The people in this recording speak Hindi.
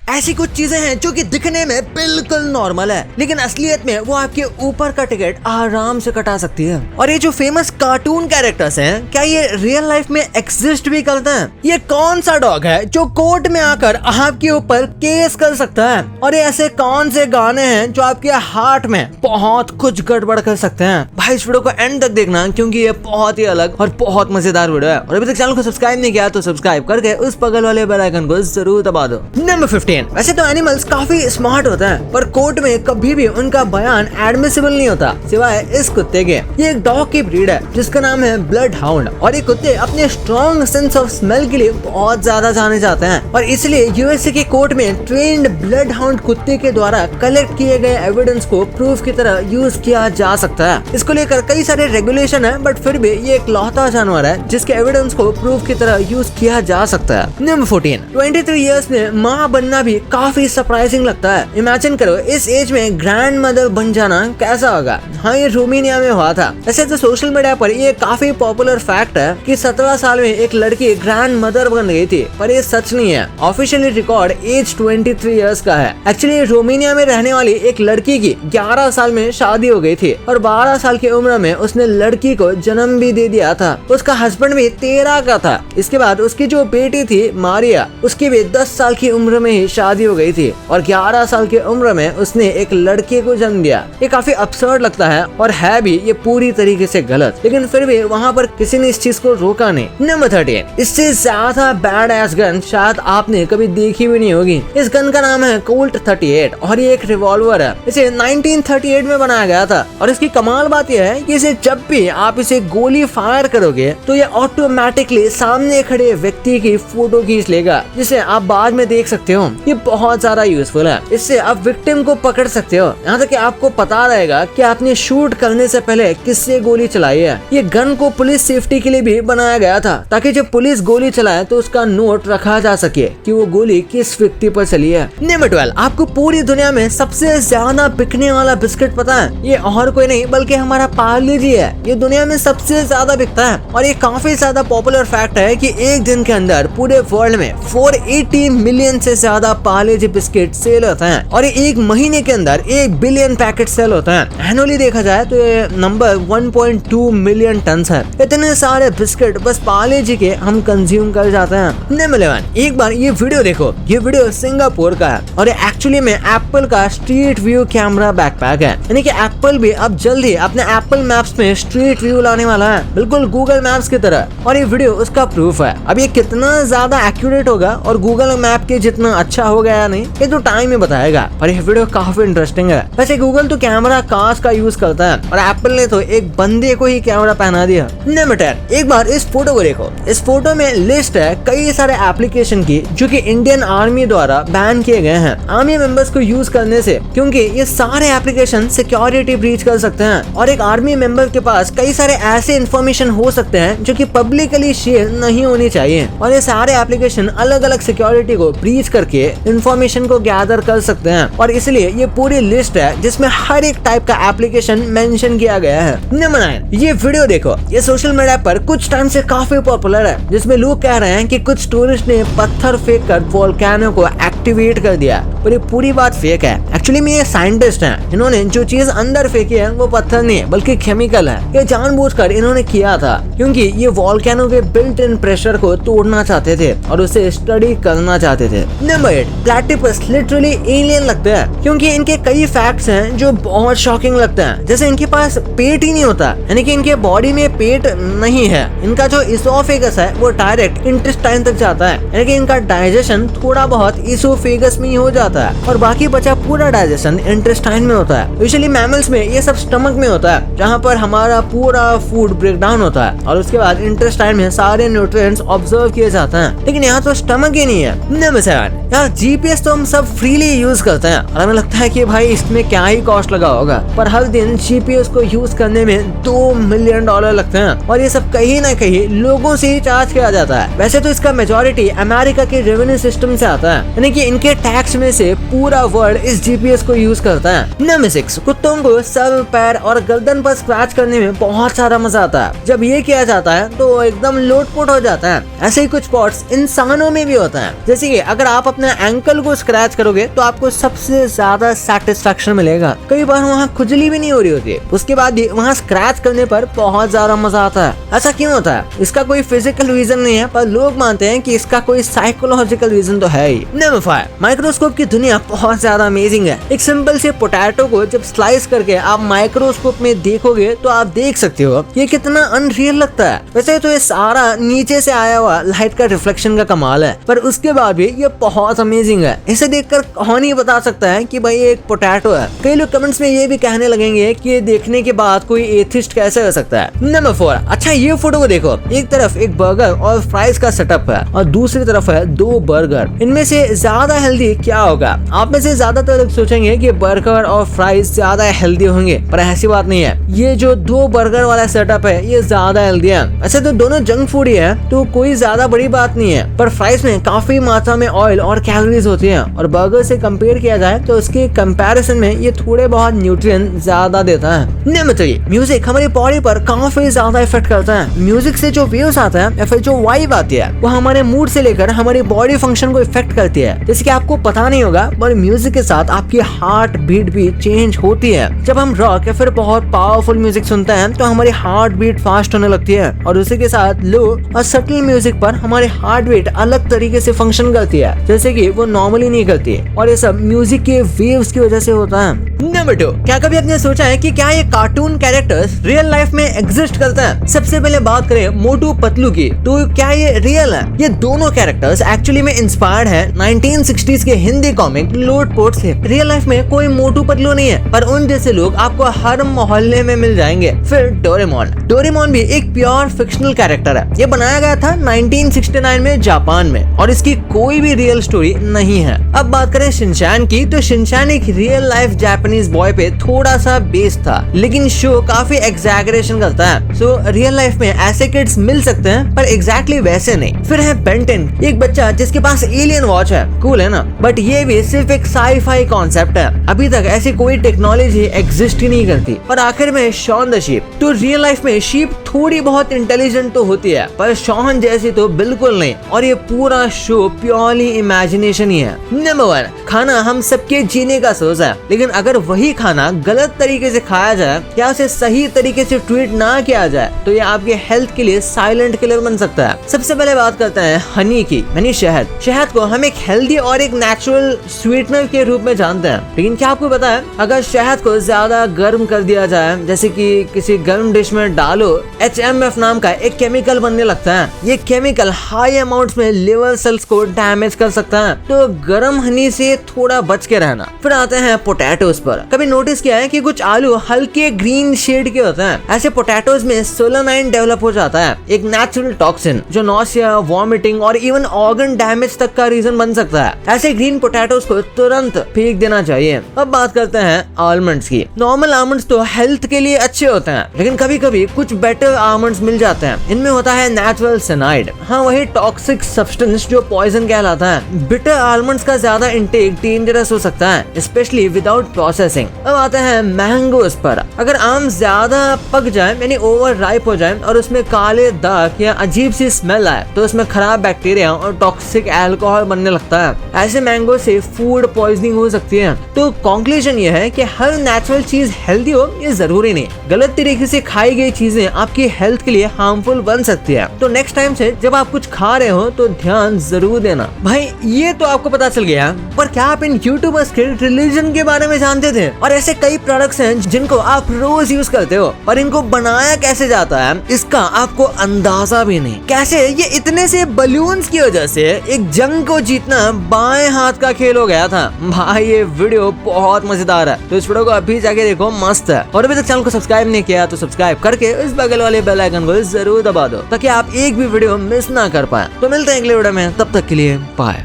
ऐसी कुछ चीजें हैं जो कि दिखने में बिल्कुल नॉर्मल है, लेकिन असलियत में वो आपके ऊपर का टिकट आराम से कटा सकती है। और ये जो फेमस कार्टून कैरेक्टर्स हैं, क्या ये रियल लाइफ में एग्जिस्ट भी करते हैं? ये कौन सा डॉग है जो कोर्ट में आकर आपके ऊपर केस कर सकता है? और ये ऐसे कौन से गाने हैं जो आपके हार्ट में बहुत कुछ गड़बड़ कर सकते हैं? भाई इस वीडियो को एंड तक देखना, क्योंकि ये बहुत ही अलग और बहुत मजेदार वीडियो है। और अभी तक चैनल को सब्सक्राइब नहीं किया तो सब्सक्राइब करके उस बगल वाले बेल आइकन को जरूर दबा दो। नंबर 15। वैसे तो एनिमल्स काफी स्मार्ट होते हैं, पर कोर्ट में कभी भी उनका बयान एडमिसिबल नहीं होता, सिवाय इस कुत्ते के। ये एक डॉग की ब्रीड है जिसका नाम है ब्लड हाउंड, और ये कुत्ते अपने स्ट्रॉन्ग सेंस ऑफ स्मेल के लिए बहुत ज्यादा जाने जाते हैं। और इसलिए यूएसए के कोर्ट में ट्रेन्ड ब्लड हाउंड कुत्ते के द्वारा कलेक्ट किए गए एविडेंस को प्रूफ की तरह यूज किया जा सकता है। इसको लेकर कई सारे रेगुलेशन है, बट फिर भी ये एक लौता जानवर है जिसके एविडेंस को प्रूफ की तरह यूज किया जा सकता है। नंबर 14। 23 इयर्स में माँ बनना भी काफी सरप्राइजिंग लगता है। इमेजिन करो इस एज में ग्रैंड मदर बन जाना कैसा होगा। हाँ, ये रोमानिया में हुआ था। वैसे तो सोशल मीडिया पर ये काफी पॉपुलर फैक्ट है कि 17 साल में एक लड़की ग्रैंड मदर बन गई थी, पर ये सच नहीं है। ऑफिशियली रिकॉर्ड एज 23 इयर्स का है। एक्चुअली रोमानिया में रहने वाली एक लड़की की 11 साल में शादी हो गई थी और 12 साल की उम्र में उसने लड़की को जन्म भी दे दिया था। उसका हस्बैंड भी 13 का था। इसके बाद उसकी जो बेटी थी मारिया, उसकी भी 10 साल की उम्र में ही शादी हो गई थी और 11 साल की उम्र में उसने एक लड़के को जन्म दिया। ये काफी अब्सर्ड लगता है और है भी ये पूरी तरीके से गलत, लेकिन फिर भी वहाँ पर किसी ने इस चीज को रोका नहीं। नंबर 13। इससे ज्यादा बैड एस गन शायद आपने कभी देखी भी नहीं होगी। इस गन का नाम है कोल्ट 38 और ये एक रिवॉल्वर है। इसे 1938 में बनाया गया था और इसकी कमाल बात यह है कि इसे जब भी आप इसे गोली फायर करोगे तो ये ऑटोमेटिकली सामने खड़े व्यक्ति की फोटो खींच लेगा, जिसे आप बाद में देख सकते हो। ये बहुत ज्यादा यूजफुल है। इससे आप विक्टिम को पकड़ सकते हो, यहाँ तक कि आपको पता रहेगा कि आपने शूट करने से पहले किससे गोली चलाई है। ये गन को पुलिस सेफ्टी के लिए भी बनाया गया था, ताकि जब पुलिस गोली चलाए तो उसका नोट रखा जा सके कि वो गोली किस व्यक्ति पर चली है। नंबर 12। आपको पूरी दुनिया में सबसे ज्यादा बिकने वाला बिस्किट पता है? ये और कोई नहीं बल्कि हमारा पार्ले जी है। ये दुनिया में सबसे ज्यादा बिकता है और ये काफी ज्यादा पॉपुलर फैक्ट है कि एक दिन के अंदर पूरे वर्ल्ड में 480 मिलियन से ज्यादा पार्ले जी बिस्किट सेल होता है और एक महीने के अंदर 1 बिलियन पैकेट सेल होता है। एनुअली देखा जाए तो ये नंबर 1.2 मिलियन टन है। इतने सारे बिस्किट बस पार्ले जी के हम कंज्यूम कर जाते हैं। नंबर 11। एक बार ये वीडियो देखो। ये वीडियो सिंगापुर का है और ये एक्चुअली में एप्पल का स्ट्रीट व्यू कैमरा बैकपैक है। यानी कि एप्पल भी अब जल्द ही अपने एप्पल मैप्स में स्ट्रीट व्यू लाने वाला है, बिल्कुल गूगल मैप्स की तरह। और ये वीडियो उसका प्रूफ है। अब ये कितना ज्यादा एक्यूरेट होगा और गूगल मैप के जितना अच्छा होगा या नहीं, ये तो टाइम ही बताएगा। पर ये वीडियो काफी इंटरेस्टिंग है। वैसे गूगल तो कैमरा कास्ट का यूज करता है और एप्पल ने तो एक बंदे को ही कैमरा पहना दिया। नंबर 10। एक बार इस फोटो को देखो। इस फोटो में लिस्ट है कई सारे एप्लीकेशन की जो कि इंडियन आर्मी द्वारा बैन किए गए हैं आर्मी मेंबर्स को यूज करने से, क्योंकि ये सारे एप्लीकेशन सिक्योरिटी ब्रीच कर सकते हैं और एक आर्मी मेंबर के पास कई सारे ऐसे इंफॉर्मेशन हो सकते हैं जो कि पब्लिकली शेयर नहीं होनी चाहिए। और ये सारे एप्लीकेशन अलग अलग सिक्योरिटी को ब्रीच करके इंफॉर्मेशन को गैदर कर सकते हैं और इसलिए ये पूरी लिस्ट है जिसमें हर एक टाइप का एप्लीकेशन मेंशन किया गया है। नंबर 9। ये वीडियो देखो। ये सोशल मीडिया पर कुछ टाइम से काफी पॉपुलर है, जिसमें लोग कह रहे हैं कि कुछ टूरिस्ट ने पत्थर फेंक कर वोल्केनो को एक्टिवेट कर दिया, और ये पूरी बात फेक है। एक्चुअली में ये साइंटिस्ट हैं, इन्होंने जो चीज अंदर फेंकी है वो पत्थर नहीं है बल्कि केमिकल है। ये जानबूझकर इन्होंने किया था क्योंकि ये वोल्केनो के बिल्ट इन प्रेशर को तोड़ना चाहते थे और उसे स्टडी करना चाहते थे। नंबर 8। प्लैटिपस लिटरली एलियन लगते हैं, क्योंकि इनके कई फैक्ट्स हैं जो बहुत शॉकिंग लगते हैं। जैसे इनके पास पेट ही नहीं होता, यानी कि इनके बॉडी में पेट नहीं है। इनका जो इसोफेगस है वो डायरेक्ट इंटेस्टाइन तक जाता है, यानी कि इनका डाइजेशन थोड़ा बहुत इसोफेगस में ही हो जाता है और बाकी बचा पूरा डाइजेशन इंटेस्टाइन में होता है। यूजुअली मैमल्स में ये सब स्टमक में होता है, जहाँ पर हमारा पूरा फूड ब्रेक डाउन होता है और उसके बाद इंटेस्टाइन में सारे न्यूट्रिएंट्स ऑब्जर्व किए जाते हैं, लेकिन यहाँ तो स्टमक ही नहीं है। नंबर 7। यार जीपीएस तो हम सब फ्रीली यूज करते हैं और हमें लगता है कि भाई इसमें क्या ही कॉस्ट लगा होगा, पर हर दिन जीपीएस को यूज करने में $2 मिलियन लगते हैं और ये सब कहीं ना कहीं लोगों से ही चार्ज किया जाता है। वैसे तो इसका मेजॉरिटी अमेरिका के रेवेन्यू सिस्टम से आता है, यानी कि इनके टैक्स में से पूरा वर्ल्ड इस जीपीएस को यूज करता है। नंबर 6। कुत्तों को सर, पैर और गर्दन पर स्क्रैच करने में बहुत सारा मजा आता है। जब ये किया जाता है तो एकदम लोटपोट हो जाता है। ऐसे ही कुछ स्पॉट्स इंसानों में भी होता है, जैसे कि अगर आप अपने एंकल को स्क्रैच करोगे तो आपको सबसे ज्यादा सेटिस्फेक्शन मिलेगा। कई बार वहाँ खुजली भी नहीं हो रही होती, उसके बाद भी वहाँ स्क्रैच करने पर बहुत ज्यादा मजा आता है। ऐसा क्यों होता है? इसका कोई फिजिकल रीजन नहीं है, पर लोग मानते हैं कि इसका कोई साइकोलॉजिकल रीजन तो है ही। नंबर 5, माइक्रोस्कोप की दुनिया बहुत ज्यादा अमेजिंग है। एक सिंपल से पोटैटो को जब स्लाइस करके आप माइक्रोस्कोप में देखोगे तो आप देख सकते हो ये कितना अनरियल लगता है। वैसे तो ये सारा नीचे से आया हुआ लाइट का रिफ्लेक्शन का कमाल है, पर उसके बाद भी ये बहुत अमेजिंग है। इसे देखकर कौन ही बता सकता है कि भाई ये एक पोटैटो है। कई लोग कमेंट्स में ये भी कहने लगेंगे कि ये देखने के बाद कोई एथिस्ट कैसे हो सकता है। नंबर 4, अच्छा ये फोटो को देखो, एक तरफ एक बर्गर और फ्राइज का सेटअप है और दूसरी तरफ है 2 बर्गर। इनमें से ज्यादा हेल्दी क्या होगा? आप में से ज्यादातर लोग सोचेंगे कि बर्गर और फ्राइज ज्यादा हेल्दी होंगे, पर ऐसी बात नहीं है। ये जो 2 बर्गर वाला सेटअप है ये ज्यादा हेल्दी है। ऐसे तो दोनों जंक फूड ही है, तो कोई ज्यादा बड़ी बात नहीं है, पर फ्राइज में काफी मात्रा में ऑयल और कैलोरीज होती है और बर्गर से कंपेयर किया जाए तो उसके कंपैरिजन में ये थोड़े बहुत न्यूट्रिएंट ज्यादा देता है। नंबर 3, म्यूजिक हमारी बॉडी पर काफी ज्यादा इफेक्ट करता है। म्यूजिक से जो वेव्स आता है या फिर जो वाइब आती है वो हमारे मूड से लेकर हमारी बॉडी फंक्शन को इफेक्ट करती है। जैसे कि आपको पता नहीं होगा, पर म्यूजिक के साथ आपकी हार्ट बीट भी चेंज होती है। जब हम रॉक या फिर बहुत पावरफुल म्यूजिक सुनते हैं तो हमारी हार्ट बीट फास्ट होने लगती है और उसी के साथ लो और सटल म्यूजिक पर हमारी हार्ट बीट अलग तरीके से फंक्शन करती है, जैसे कि वो नॉर्मली नहीं करती, और ये सब म्यूजिक के वेव्स की वजह से होता है। नंबर 2, क्या कभी आपने सोचा है कि क्या ये कार्टून कैरेक्टर्स रियल लाइफ में एग्जिस्ट करते हैं? सबसे पहले बात करें मोटू पतलू की, तो क्या ये रियल है? ये दोनों कैरेक्टर्स एक्चुअली में इंस्पायर्ड है 1960s के हिंदी कॉमिक लोटपोट से। रियल लाइफ में कोई मोटू पतलू नहीं है, पर उन जैसे लोग आपको हर मोहल्ले में मिल जाएंगे। फिर डोरेमोन भी एक प्योर फिक्शनल कैरेक्टर है। ये बनाया गया था 1969 में जापान में और इसकी कोई भी रियल स्टोरी नहीं है। अब बात करें शिनचैन की, तो शिनचैन एक रियल लाइफ जापानीज बॉय पे थोड़ा सा बेस्ड था, लेकिन शो काफी एग्जैगरेशन करता है। सो रियल लाइफ में ऐसे किड्स मिल सकते हैं, पर एग्जैक्टली वैसे नहीं। फिर है बेंटेन, एक बच्चा जिसके पास एलियन वॉच है। कूल है ना? बट ये भी सिर्फ एक साई-फाई कॉन्सेप्ट है, अभी तक ऐसी कोई टेक्नोलॉजी एग्जिस्ट ही नहीं करती। और आखिर में शॉन द शीप, तो रियल लाइफ में शीप थोड़ी बहुत इंटेलिजेंट तो होती है, पर शॉन जैसी तो बिल्कुल नहीं, और ये पूरा शो प्योरली इमेजिनेशन ही है। नंबर 1, खाना हम सबके जीने का सोर्स है, लेकिन अगर वही खाना गलत तरीके से खाया जाए या उसे सही तरीके से ट्रीट ना किया जाए तो ये आपके हेल्थ के लिए साइलेंट किलर बन सकता है। सबसे पहले बात करते हैं हनी की, यानी शहद। शहद को हम एक हेल्दी और एक नेचुरल स्वीटनर के रूप में जानते हैं, लेकिन क्या आपको पता है अगर शहद को ज्यादा गर्म कर दिया जाए, जैसे कि किसी गर्म डिश में डालो, HMF नाम का एक केमिकल बनने लगता है। ये केमिकल हाई अमाउंट्स में लिवर सेल्स को डैमेज कर सकता है, तो गर्म हनी से थोड़ा बच के रहना। फिर आते हैं पोटैटोज पर। कभी नोटिस किया है कि कुछ आलू हल्के ग्रीन शेड के होते हैं? ऐसे पोटैटोज में सोलेनाइन डेवलप हो जाता है, एक नेचुरल टॉक्सिन जो नॉसिया, वॉमिटिंग और इवन ऑर्गन डैमेज तक का रीजन बन सकता है। ऐसे ग्रीन पोटैटोज को तुरंत फेंक देना चाहिए। अब बात करते हैं आलमंड्स की। नॉर्मल आलमंड्स तो हेल्थ के लिए अच्छे होते हैं, लेकिन कभी कभी कुछ बेटर आलमंड्स मिल जाते हैं। इनमें होता है नेचुरल साइनाइड, हाँ वही टॉक्सिक सब्सटेंस जो पॉइजन कहलाता है। बिटर आलमंड्स का ज्यादा इंटेक डेंजरस हो सकता है, स्पेशली विदाउट प्रोसेसिंग। अब आते हैं मैंगोज पर। अगर आम ज्यादा पक जाए, यानी ओवर राइप हो जाए और उसमें काले दाग या अजीब सी स्मेल आए, तो उसमें खराब बैक्टीरिया और टॉक्सिक अल्कोहल बनने लगता है। ऐसे मैंगो से फूड पॉइजनिंग हो सकती है। तो कंक्लूजन ये है कि हर नेचुरल चीज हेल्दी हो ये जरूरी नहीं। गलत तरीके से खाई गई चीजें आपकी हेल्थ के लिए हार्मफुल बन सकती है। तो नेक्स्ट टाइम से जब आप कुछ खा रहे हो तो ध्यान जरूर देना। भाई ये तो आपको पता चल गया, पर क्या आप इन यूट्यूबर्स के रिलीजन के बारे में जानते थे? और ऐसे कई प्रोडक्ट्स हैं जिनको आप रोज यूज करते हो, पर इनको बनाया कैसे जाता है इसका आपको अंदाजा भी नहीं। कैसे ये इतने से बलून्स की वजह से एक जंग को जीतना बाएं हाथ का खेल हो गया था। भाई ये वीडियो बहुत मजेदार है, तो इस वीडियो को अभी जाके देखो, मस्त है। और अभी तक चैनल को सब्सक्राइब नहीं किया तो सब्सक्राइब करके इस बगल वाले बेल आइकन को जरूर दबा दो, ताकि आप एक भी वीडियो मिस ना कर पाए। तो मिलते हैं अगले वीडियो में, तब तक के लिए बाय।